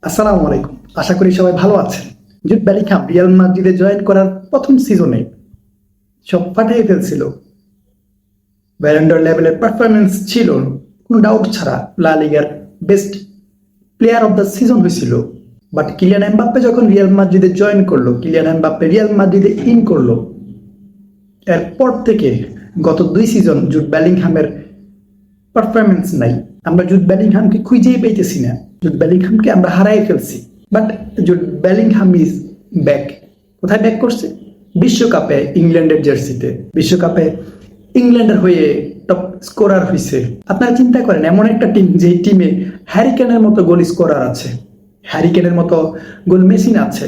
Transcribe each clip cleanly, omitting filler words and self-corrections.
আসসালামু আলাইকুম। আশা করি সবাই ভালো আছেন। জুড বেলিংহাম রিয়াল মাদ্রিদে জয়েন করার প্রথম সিজনে সব ফাটিয়ে ফেলছিল। ব্যালন ড'র লেভেলের পারফরমেন্স ছিল, কোনো ডাউট ছাড়া লা লিগার best player of the season হয়েছিল। বাট কিলিয়ান এমবাপ্পে যখন রিয়াল মাদ্রিদে জয়েন করলো, কিলিয়ান এমবাপ্পে রিয়াল মাদ্রিদে ইন করলো, এরপর থেকে গত 2 সিজন জুড বেলিংহামের পারফরমেন্স নাই। আমরা জুড বেলিংহামকে খুঁজেই পাইতেছি না। জুড বেলিংহামকে আমরা হারাই ফেলছি। But Jude Bellingham is back. কোথায় ব্যাক করছে? বিশ্বকাপে ইংল্যান্ডের জার্সিতে। বিশ্বকাপে ইংল্যান্ডের হয়ে টপ স্কোরার হয়েছে। আপনারা চিন্তা করেন, এমন একটা টিম যে টিমে হ্যারিকেনের মতো গোল স্কোরার আছে, হ্যারিকেনের মতো গোল মেশিন আছে,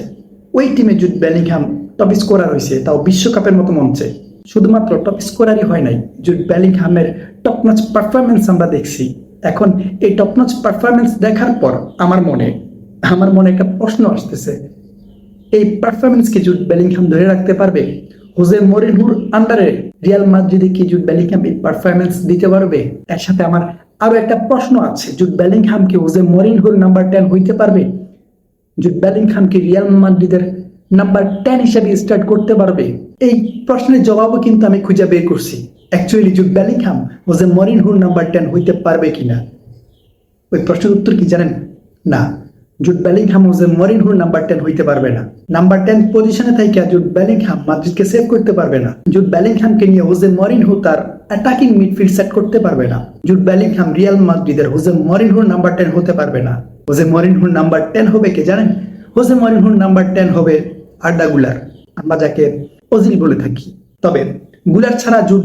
ওই টিমে জুড বেলিংহাম টপ স্কোরার হয়েছে, তাও বিশ্বকাপের মতো মঞ্চে। শুধুমাত্র টপ স্কোরারই হয় নাই, জুড বেলিংহামের টপ নচ পারফরমেন্স আমরা দেখছি। এখন এই টপ নচ পারফরমেন্স দেখার পর আমার মনে একটা প্রশ্ন আসতেছে, এই পারফরমেন্স কি জুড বেলিংহাম ধরে রাখতে পারবে? হোজে মরিনহোর আন্ডারে রিয়াল মাদ্রিদে কি জুড বেলিংহাম এই পারফরমেন্স দিতে পারবে? এর সাথে আমার আরো একটা প্রশ্ন আছে, জুড বেলিংহাম কি হোজে মরিনহোর নাম্বার 10 হইতে পারবে? জুড বেলিংহাম কি রিয়াল মাদ্রিদের নাম্বার 10 হিসেবে স্টার্ট করতে পারবে? এই প্রশ্নের জবাবও কিন্তু আমি খুঁজে বের করছি। অ্যাকচুয়ালি জুড বেলিংহাম হোজে মরিনহোর নাম্বার 10 হইতে পারবে কিনা? ওই প্রশ্নের উত্তর কি জানেন? না, জুড বেলিংহাম হোজে মরিনহোর নাম্বার 10 হইতে পারবে না। নাম্বার 10 পজিশনে থেকে জুড বেলিংহাম মাদ্রিদকে সেভ করতে পারবে না। জুড বেলিংহামকে নিয়ে হোজে মরিনহো তার অ্যাটাকিং মিডফিল্ড সেট করতে পারবে না। জুড বেলিংহাম রিয়াল মাদ্রিদের হোজে মরিনহোর নাম্বার 10 হতে পারবে না। হোজে মরিনহোর নাম্বার 10 হবে কে জানেন? হোজে মরিনহোর নাম্বার 10 হবে আর্দা গুলার, আমরা যাকে ওজিল বলে থাকি। তবে গুলার ছাড়া জুড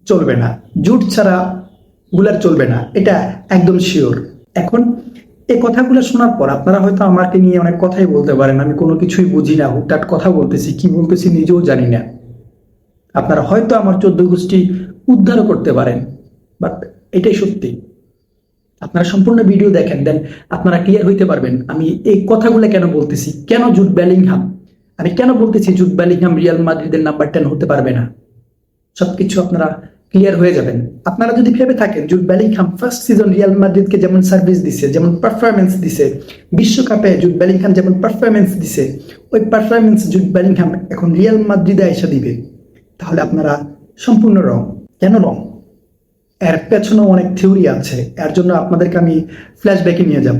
চলবে না, জুড ছাড়া গুলার চলবে না, এটা একদম শিওর। এখন এই কথাগুলো শোনার পর আপনারা হয়তো আমাকে নিয়ে অনেক কথাই বলতে পারেন, আমি কোনো কিছুই বুঝি না, হুটহাট কথা বলতেছি, কি বলতেছি নিজেও জানি না। আপনারা হয়তো আমার 14 গোষ্ঠী উদ্ধারও করতে পারেন, বাট এটাই সত্যি। আপনারা সম্পূর্ণ ভিডিও দেখেন, দেন আপনারা ক্লিয়ার হইতে পারবেন আমি এই কথাগুলো কেন বলতেছি, কেন জুড বেলিংহাম, আমি কেন বলতেছি জুড বেলিংহাম রিয়াল মাদ্রিদের নাম্বার 10 হতে পারবে না। সবকিছু আপনারা ক্লিয়ার হয়ে যাবেন। আপনারা যদি ভেবে থাকেন Jude Bellingham first season Real মাদ্রিদকে যেমন সার্ভিস দিছে, যেমন পারফরমেন্স দিছে, বিশ্বকাপে জুড বেলিংহাম যেমন পারফরমেন্স দিছে, ওই পারফরমেন্স জুড বেলিংহাম এখন রিয়াল মাদ্রিদে এসে দিবে, তাহলে আপনারা সম্পূর্ণ রং। কেন রং? এর পেছনেও অনেক থিওরি আছে। এর জন্য আপনাদেরকে আমি ফ্ল্যাশব্যাকে নিয়ে যাব।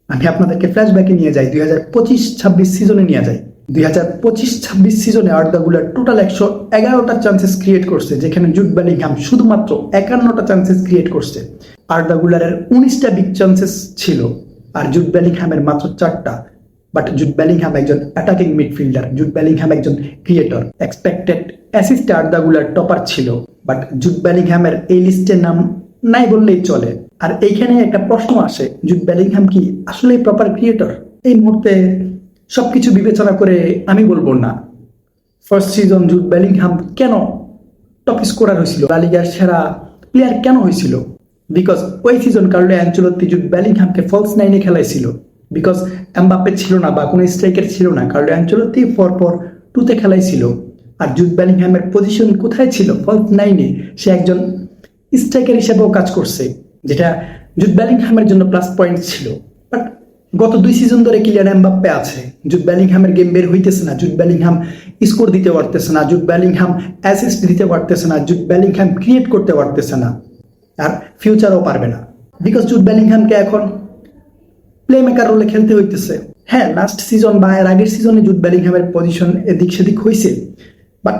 আমি আপনাদেরকে ফ্ল্যাশব্যাকে নিয়ে যাই, 2025-26 সিজনে নিয়ে যাই। 2025-26 সিজনে আর্দা গুলার টোটাল 111টা চান্সেস ক্রিয়েট করছে, যেখানে জুড বেলিংহাম শুধুমাত্র 51টা চান্সেস ক্রিয়েট করছে। আর্দা গুলারের 19টা বিগ চান্সেস ছিল, আর জুড বেলিংহামের মাত্র 4টা। বাট জুড বেলিংহাম একজন অ্যাটাকিং মিডফিল্ডার, জুড বেলিংহাম একজন ক্রিয়েটর। এক্সপেক্টেড অ্যাসিস্টে আর্দা গুলার টপার ছিল, বাট জুড বেলিংহামের এই লিস্টে নাম নাই বললেই চলে। আর এইখানে একটা প্রশ্ন আসে, জুড বেলিংহাম কি আসলে প্রপার ক্রিয়েটর? এই মুহূর্তে সবকিছু বিবেচনা করে আমি বলবো না। ফার্স্ট সিজন জুড বেলিংহাম কেন টপ স্কোরার হয়েছিল, লা লিগার সেরা প্লেয়ার কেন হয়েছিল? বিকজ ওই সিজন কার্লো অ্যানচেলত্তি জুড বেলিংহামকে ফলস নাইনে খেলাইছিল। বিকজ এমবাপ্পে ছিল না বা কোনো স্ট্রাইকার ছিল না, কার্লো অ্যানচেলত্তি 4-4-2-তে খেলাইছিল। আর জুড বেলিংহামের পজিশন কোথায় ছিল? ফলস নাইনে। সে একজন স্ট্রাইকার হিসেবেও কাজ করছে, যেটা জুড বেলিংহামের জন্য প্লাস পয়েন্ট ছিল। বাট গত 2 সিজন ধরে কিলিয়ান এমবাপ্পে আছে, জুড বেলিংহামের গেম বের হইতেছে না, জুড বেলিংহাম স্কোর দিতে পারতেছে না, জুড বেলিংহাম অ্যাসিস্ট দিতে পারতেছে না, জুড বেলিংহাম ক্রিয়েট করতে পারতেছে না, আর ফিউচারও পারবে না। বিকজ জুড বেলিংহামকে এখন প্লে মেকার রোলে খেলতে হইতেছে। হ্যাঁ, লাস্ট সিজন বা এর আগের সিজনে জুড বেলিংহামের পজিশন এদিক সেদিক হয়েছে, বাট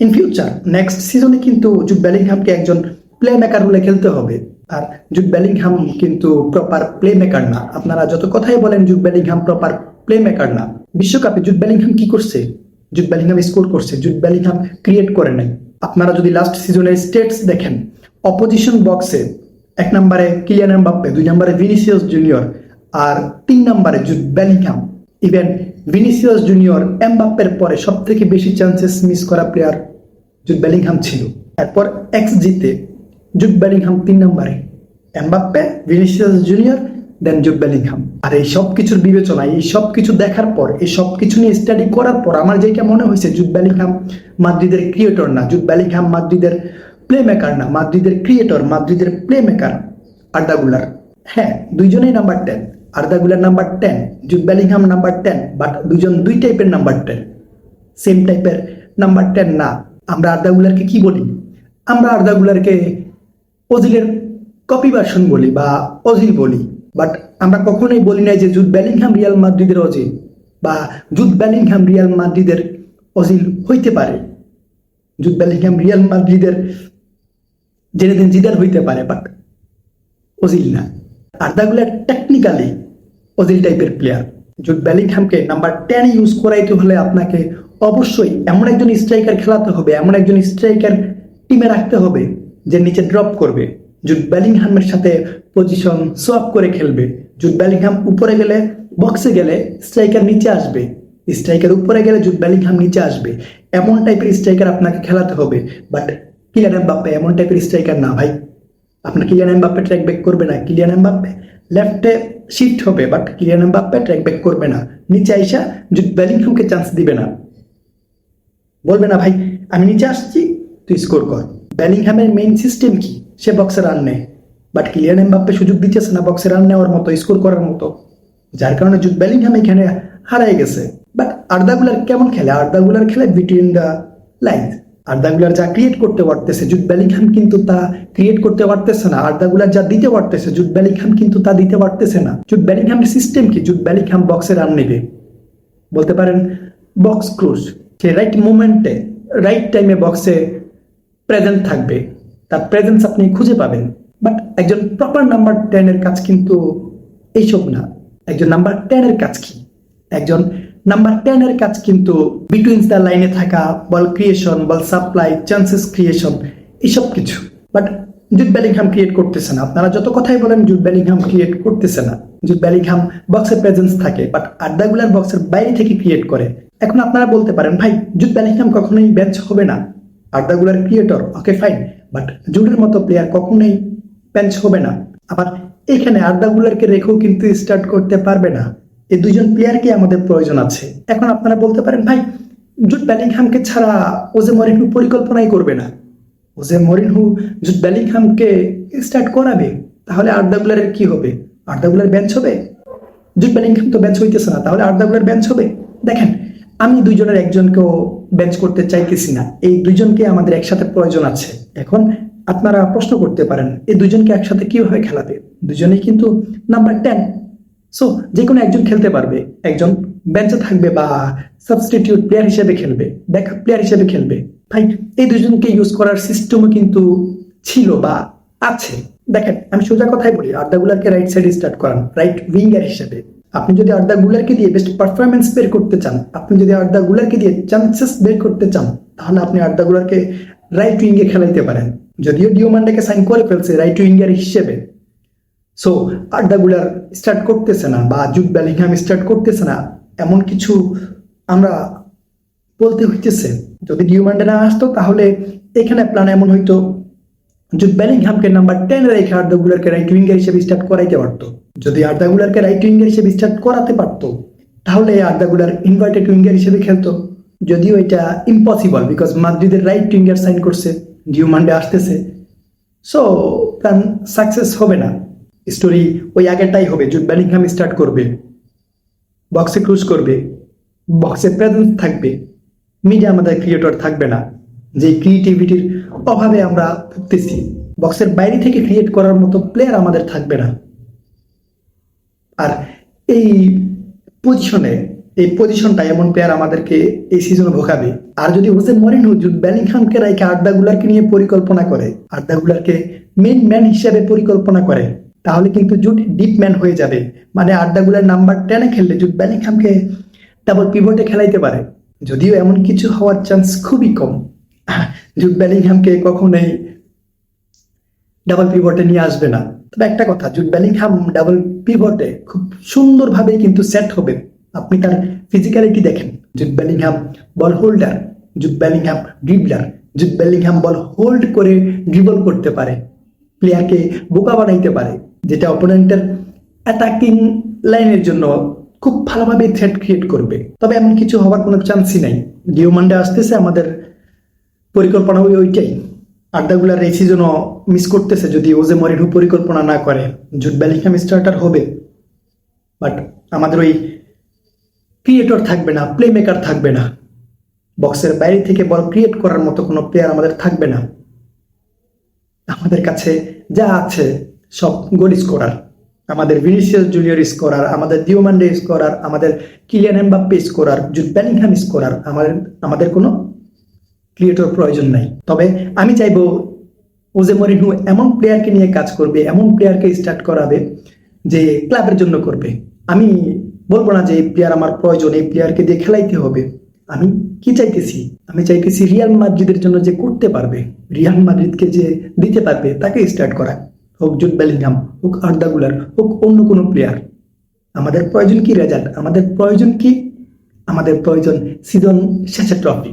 ইন ফিউচার নেক্সট সিজনে কিন্তু জুড বেলিংহামকে একজন প্লে মেকার রোলে খেলতে হবে। আর জুড বেলিংহাম কিন্তু প্রপার প্লে মেকার না। আপনারা যত কথাই বলেন Jude Bellingham proper play maker না, বিশ্বকাপে জুড বেলিংহাম কি করছে? জুড বেলিংহাম স্কোর করছে, জুড বেলিংহাম ক্রিয়েট করে নাই। আপনারা যদি লাস্ট সিজনের স্টেটস দেখেন, অপোজিশন বক্সে 1 নম্বরে কিলিয়ান এমবাপ্পে, 2 নম্বরে ভিনিসিয়াস জুনিয়র, আর 3 নম্বরে Jude Bellingham. Even Vinicius junior এমবাপ্পের পরে সব থেকে বেশি চান্সেস মিস করা প্লেয়ার জুড বেলিংহাম ছিল। এরপর XG-তে জুড বেলিংহাম 3 নম্বরে, এমবাপ্পে, ভিনিসিয়াস জুনিয়র, দেন জুড বেলিংহাম। আর এই সব কিছুর বিবেচনায়, এই সব কিছু দেখার পর, এই সব কিছু নিয়ে স্টাডি করার পর আমার যেটা মনে হয়েছে, জুড বেলিংহাম মাদ্রিদের ক্রিয়েটর না, জুড বেলিংহাম মাদ্রিদের প্লে মেকার না, মাদ্রিদের ক্রিয়েটর, মাদ্রিদের প্লে মেকার আর্দা গুলার। হ্যাঁ, দুইজনেই নাম্বার 10। আর্দা গুলার number 10, Jude Bellingham number 10, but দুজন দুই টাইপের নাম্বার 10, সেম টাইপের নাম্বার 10 না। আমরা আর্দা গুলারকে কি বলি? আমরা আর্দা গুলারকে ওজিলের কপি ভার্সন বলি বা অজিল বলি, বাট আমরা কখনোই বলি না যে জুড বেলিংহাম রিয়াল মাদ্রিদের অজিল বা জুড বেলিংহাম রিয়াল মাদ্রিদের অজিল হইতে পারে। জুড বেলিংহাম রিয়াল মাদ্রিদের জেনেদিন জিদান হইতে পারে, বাট অজিল না। আর্দা গুলার টেকনিক্যালি অজিল টাইপের প্লেয়ার। জুড বেলিংহামকে নাম্বার 10 ইউজ করাইতে হলে আপনাকে অবশ্যই এমন একজন স্ট্রাইকার খেলাতে হবে, এমন একজন স্ট্রাইকার টিমে রাখতে হবে যে নিচে ড্রপ করবে, জুড বেলিংহামের সাথে পজিশন সোয়াপ করে খেলবে। জুড বেলিংহাম উপরে গেলে, বক্সে গেলে স্ট্রাইকার নিচে আসবে, স্ট্রাইকার উপরে গেলে জুড বেলিংহাম নিচে আসবে। এমন টাইপের স্ট্রাইকার আপনাকে খেলাতে হবে। বাট কিলিয়ান এমবাপ্পে এমন টাইপের স্ট্রাইকার না ভাই। আপনার কিলিয়ান এমবাপ্পে ট্র্যাক ব্যাক করবে না। কিলিয়ান এমবাপ্পে লেফটে শিফট হবে, but Kylian Mbappe track back করবে না। নিচে আইসা জুড বেলিংহামকে চান্স দিবে না, বলবে না ভাই আমি নিচে আসছি তুই স্কোর কর। বেলিংহামের মেইন সিস্টেম কি? সে বক্সে রান নেয়, বাট কিলিয়ান এমবাপ্পে সুযোগ দিতেছে না বক্সে রান নেওয়ার মতো, স্কোর করার মতো, যার কারণে জুড বেলিংহাম এখানে হারাই গেছে। বাট আর্দা গুলার কেমন খেলে? আর্দা গুলার খেলে বিটুইন দ্য লাইন্স। আর্দা গুলার যা ক্রিয়েট করতে পারতেছে জুড বেলিংহাম কিন্তু তা ক্রিয়েট করতে পারতেছে না। আর্দা গুলার যা দিতে পারতেছে জুড বেলিংহাম কিন্তু তা দিতে পারতেছে না। জুড বেলিংহামের সিস্টেম কি? জুড বেলিংহাম বক্সে রান নেবে, বলতে পারেন বক্স ক্রুজ। সে রাইট মোমেন্টে রাইট টাইমে বক্সে প্রেজেন্ট থাকবে, তার প্রেজেন্স আপনি খুঁজে পাবেন। বাট একজন প্রপার নাম্বার 10 এর কাজ কিন্তু এইসব না। একজন নাম্বার 10 এর কাজ কি? একজন নাম্বার 10 এর কাজ কিন্তু বিটুইন দ্য লাইনে থাকা, ball creation, ball supply, chances creation, এসব কিছু। বাট জুড বেলিংহাম ক্রিয়েট করতেছে না। আপনারা যত কথাই বলেন জুড বেলিংহাম ক্রিয়েট করতেছে না। জুড বেলিংহাম বক্সের প্রেজেন্স থাকে, বাট আর্দা গুলার বক্সের বাইরে থেকে ক্রিয়েট করে। এখন আপনারা বলতে পারেন ভাই জুড বেলিংহাম কখনোই বেঞ্চ হবে না, আর্দা গুলার ক্রিয়েটর, ওকে ফাইন, বাট জুডের মতো প্লেয়ার কখনোই বেঞ্চ হবে না। আবার এখানে আর্দা গুলারকে রেখেও কিন্তু স্টার্ট করতে পারবে না। এই দুইজন প্লেয়ারকে আমাদের প্রয়োজন আছে। এখন আপনারা বলতে পারেন ভাই জুড বেলিংহামকে ছাড়া ওজে মরিনহো পরিকল্পনাই করবে না। ওজে মরিনহো জুড বেলিংহামকে স্টার্ট করাবে, তাহলে আর্দা গুলারের কি হবে? আর্দা গুলার বেঞ্চ হবে? জুড বেলিংহাম তো বেঞ্চ হইতেছে না, তাহলে আর্দা গুলার বেঞ্চ হবে? দেখেন, আমি দুইজনের একজনকেও বেঞ্চ করতে চাইতেছি না, এই দুইজনকে আমাদের একসাথে প্রয়োজন আছে। এখন আপনারা প্রশ্ন করতে পারেন এই দুইজনকে একসাথে কিভাবে খেলাবে? দুজনেই কিন্তু নাম্বার 10, সো যে কোনো একজন খেলতে পারবে, একজন বেঞ্চে থাকবে বা সাবস্টিটিউট প্লেয়ার হিসেবে খেলবে, ব্যাকআপ প্লেয়ার হিসেবে খেলবে। ভাই এই দুজনকে ইউজ করার সিস্টেমও কিন্তু ছিল বা আছে। দেখেন আমি সোজা কথাই বলি, আর্দা গুলারকে রাইট সাইডে স্টার্ট করান, রাইট উইঙ্গার হিসেবে। আপনি যদি আর্দা গুলারকে দিয়ে বেস্ট পারফরমেন্স বের করতে চান, আপনি যদি আর্দা গুলারকে দিয়ে চান্সেস বের করতে চান, তাহলে আপনি আর্দা গুলারকে রাইট উইঙ্গে খেলাইতে পারেন। যদিও ডিওমান্ডেকে সাইন করে ফেলছে রাইট উইঙ্গার হিসেবে, সো আর্দা গুলার স্টার্ট করতেছে না বা জুড বেলিংহাম স্টার্ট করতেছে না, এমন কিছু আমরা বলতে হইতেছে। যদি ডিওমান্ডে না আসতো তাহলে এখানে প্ল্যান এমন হইতো জুড বেলিংহামকে নাম্বার 10 রেখে আর্দা গুলারকে রাইট উইঙ্গার হিসেবে স্টার্ট করাইতে পারতো। যদি আর্দা গুলারকে রাইট উইঙ্গার হিসেবে স্টার্ট করাতে পারতো তাহলে আর্দা গুলার ইনভার্টেড উইঙ্গার হিসেবে খেলতো। যদিও এটা ইম্পসিবল, বিকজ মাদ্রিদের রাইট উইঙ্গার সাইন করছে, ডিওমান্ডে আসতেছে, সো প্ল্যান সাকসেস হবে না। স্টোরি ওই আগেরটাই হবে, জুড বেলিংহাম স্টার্ট করবে, বক্সে ক্রুজ করবে, বক্সে প্রেজেন্স থাকবে, মিডিয়া আমাদের ক্রিয়েটর থাকবে না, যে ক্রিয়েটিভিটির অভাবে আমরা ভুগতেছি। বক্সের বাইরে থেকে ক্রিয়েট করার মতো প্লেয়ার আমাদের থাকবে না। আর এই পজিশনটা এমন প্লেয়ার আমাদেরকে এই সিজনে ভোগাবে। আর যদি হোসে মরিনহো জুড বেলিংহামকে রাইখে আর্দা গুলারকে নিয়ে পরিকল্পনা করে, আর্দা গুলারকে মেইন ম্যান হিসেবে পরিকল্পনা করে, তাহলে কিন্তু জুড ডিপ ম্যান হয়ে যাবে। মানে আর্দা গুলার নাম্বার 10 খেললে জুড বেলিংহামকে ডাবল পিভটে খেলাইতে পারে, যদিও এমন কিছু হওয়ার চান্স খুবই কম। জুড বেলিংহামকে কখনোই ডাবল পিভটে নিয়ে আসবে না। তবে একটা কথা, জুড বেলিংহাম ডাবল পিভটে খুব সুন্দরভাবে কিন্তু সেট হবে। আপনি তার ফিজিক্যালিটি দেখেন, Jude Bellingham ball holder, Jude Bellingham dribbler, Jude Bellingham ball hold করে ড্রিবল করতে পারে, প্লেয়ারকে বোকা বানাইতে পারে, যেটা অপোনেন্টের অ্যাটাকিং লাইনের জন্য খুব ভালোভাবে থ্রেট ক্রিয়েট করবে। তবে এমন কিছু হওয়ার কোনো চান্সই নাই। ডিওমান্ডে আসতেছে, আমাদের পরিকল্পনা ওইটাই। আর্দা গুলার এই সিজনও মিস করতেছে যদি ওজে মরিনহো পরিকল্পনা না করে। জুড বেলিংহাম স্টার্টার হবে, বাট আমাদের ওই ক্রিয়েটর থাকবে না, প্লে মেকার থাকবে না, বক্সের বাইরে থেকে বল ক্রিয়েট করার মতো কোনো প্লেয়ার আমাদের থাকবে না। আমাদের কাছে যা আছে সব গোল স্কোরার, আমাদের ভিনিসিয়াস জুনিয়র স্কোরার, আমাদের দিওমান্ডে স্কোরার, আমাদের Kylian Mbappe scorer, Jude Bellingham scorer. আমাদের কোনো ক্রিয়েটর প্রয়োজন নাই। তবে আমি চাইবো ওজে মরিনহো এমন প্লেয়ারকে নিয়ে কাজ করবে, এমন প্লেয়ারকে স্টার্ট করাবে যে ক্লাবের জন্য করবে। আমি বলবো না যে এই প্লেয়ার আমার প্রয়োজন, এই প্লেয়ারকে দিয়ে খেলাইতে হবে। আমি কি চাইতেছি? আমি চাইতেছি রিয়াল মাদ্রিদের জন্য যে করতে পারবে, রিয়াল মাদ্রিদকে যে দিতে পারবে, তাকে স্টার্ট করা। হোক জুড বেলিংহাম, হোক আর্দা গুলার, হোক অন্য কোনো প্লেয়ার। আমাদের প্রয়োজন কি রেজাল্ট, আমাদের প্রয়োজন কি? আমাদের প্রয়োজন সিজন শেষে ট্রফি।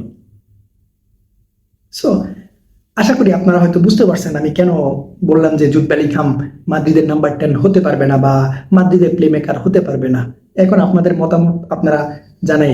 সো আশা করি আপনারা হয়তো বুঝতে পারছেন আমি কেন বললাম যে জুড বেলিংহাম মাদ্রিদের নাম্বার 10 হতে পারবে না বা মাদ্রিদের প্লে মেকার হতে পারবে না। এখন আপনাদের মতামত আপনারা জানাই।